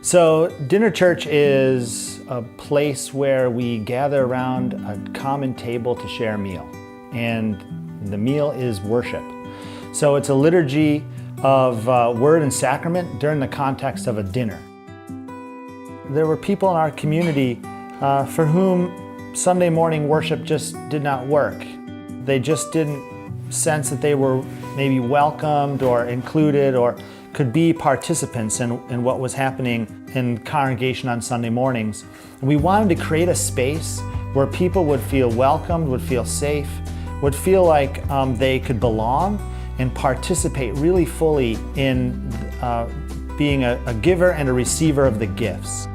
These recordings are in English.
So dinner church is a place where we gather around a common table to share a meal. And the meal is worship. So it's a liturgy of word and sacrament during the context of a dinner. There were people in our community for whom Sunday morning worship just did not work. They just didn't sense that they were maybe welcomed or included or could be participants in what was happening in congregation on Sunday mornings. And we wanted to create a space where people would feel welcomed, would feel safe, would feel like they could belong and participate really fully in being a giver and a receiver of the gifts.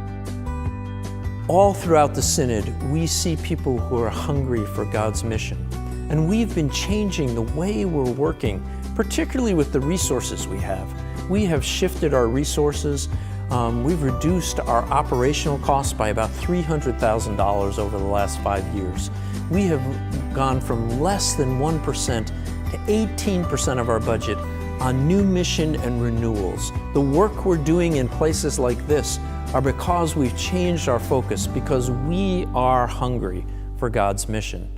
All throughout the Synod, we see people who are hungry for God's mission. And we've been changing the way we're working, particularly with the resources we have. We have shifted our resources. We've reduced our operational costs by about $300,000 over the last 5 years. We have gone from less than 1% to 18% of our budget on new mission and renewals. The work we're doing in places like this are because we've changed our focus, because we are hungry for God's mission.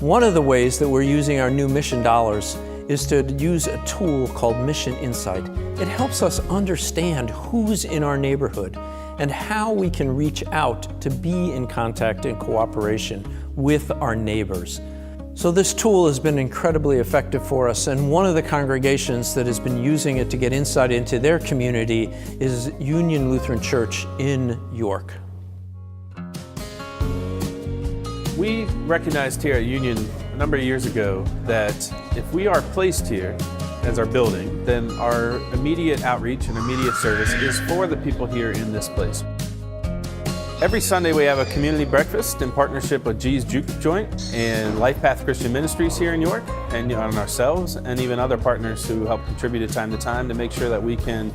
One of the ways that we're using our new mission dollars is to use a tool called Mission Insight. It helps us understand who's in our neighborhood and how we can reach out to be in contact and cooperation with our neighbors. So this tool has been incredibly effective for us, and one of the congregations that has been using it to get insight into their community is Union Lutheran Church in York. We recognized here at Union a number of years ago that if we are placed here as our building, then our immediate outreach and immediate service is for the people here in this place. Every Sunday we have a community breakfast in partnership with G's Juke Joint and Life Path Christian Ministries here in York, and on ourselves, and even other partners who help contribute at time to time to make sure that we can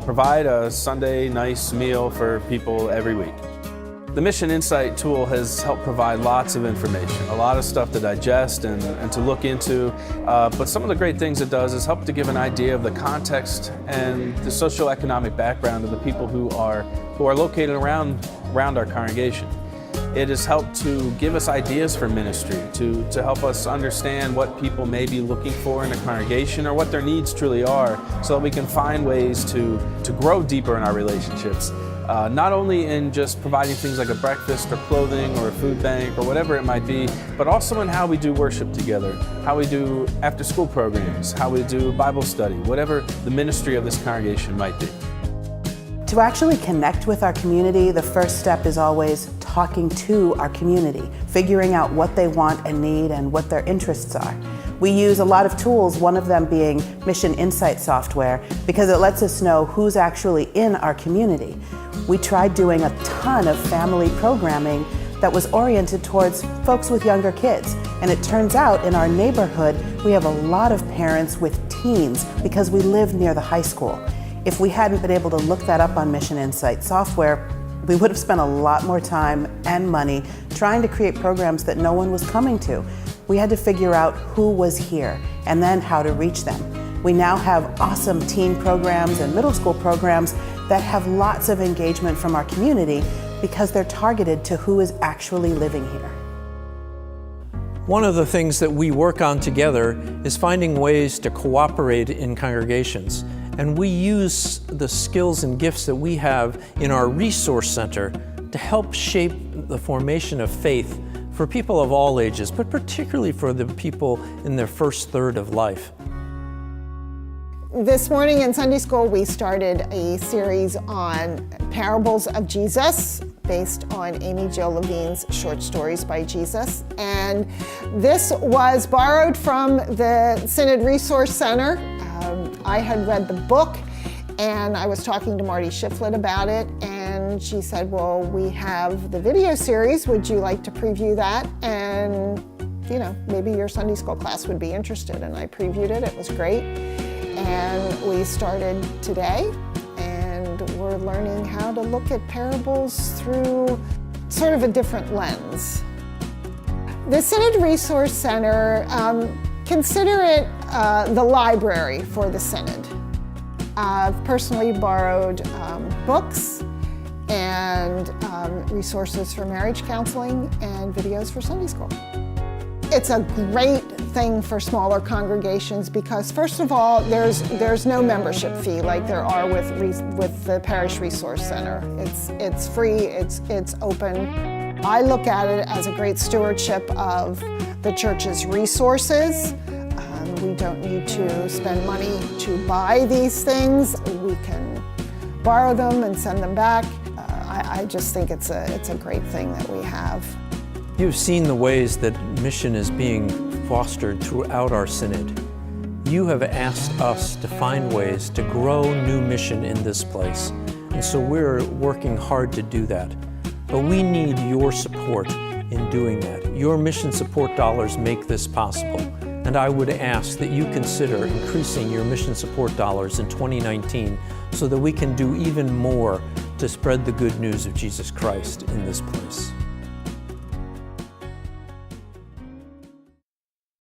provide a Sunday nice meal for people every week. The Mission Insight tool has helped provide lots of information, a lot of stuff to digest and to look into, but some of the great things it does is help to give an idea of the context and the socioeconomic background of the people who are located around our congregation. It has helped to give us ideas for ministry, to help us understand what people may be looking for in a congregation or what their needs truly are, so that we can find ways to grow deeper in our relationships. Not only in just providing things like a breakfast or clothing or a food bank or whatever it might be, but also in how we do worship together, how we do after-school programs, how we do Bible study, whatever the ministry of this congregation might be. To actually connect with our community, the first step is always talking to our community, figuring out what they want and need and what their interests are. We use a lot of tools, one of them being Mission Insight software, because it lets us know who's actually in our community. We tried doing a ton of family programming that was oriented towards folks with younger kids. And it turns out in our neighborhood, we have a lot of parents with teens because we live near the high school. If we hadn't been able to look that up on Mission Insight software, we would have spent a lot more time and money trying to create programs that no one was coming to. We had to figure out who was here and then how to reach them. We now have awesome teen programs and middle school programs that have lots of engagement from our community because they're targeted to who is actually living here. One of the things that we work on together is finding ways to cooperate in congregations. And we use the skills and gifts that we have in our resource center to help shape the formation of faith for people of all ages, but particularly for the people in their first third of life. This morning in Sunday school, we started a series on parables of Jesus based on Amy Jo Levine's short stories by Jesus. And this was borrowed from the Synod Resource Center. I had read the book and I was talking to Marty Shiflett about it, and she said, well, we have the video series. Would you like to preview that? And, you know, maybe your Sunday school class would be interested. And I previewed it. It was great. And we started today, and we're learning how to look at parables through sort of a different lens. The Synod Resource Center, consider it the library for the Synod. I've personally borrowed books and resources for marriage counseling and videos for Sunday school. It's a great thing for smaller congregations because, first of all, there's no membership fee like there are with the Parish Resource Center. It's free, it's open. I look at it as a great stewardship of the church's resources. We don't need to spend money to buy these things. We can borrow them and send them back. I just think it's a great thing that we have. You've seen the ways that mission is being fostered throughout our synod. You have asked us to find ways to grow new mission in this place, and so we're working hard to do that. But we need your support in doing that. Your mission support dollars make this possible, and I would ask that you consider increasing your mission support dollars in 2019 so that we can do even more to spread the good news of Jesus Christ in this place.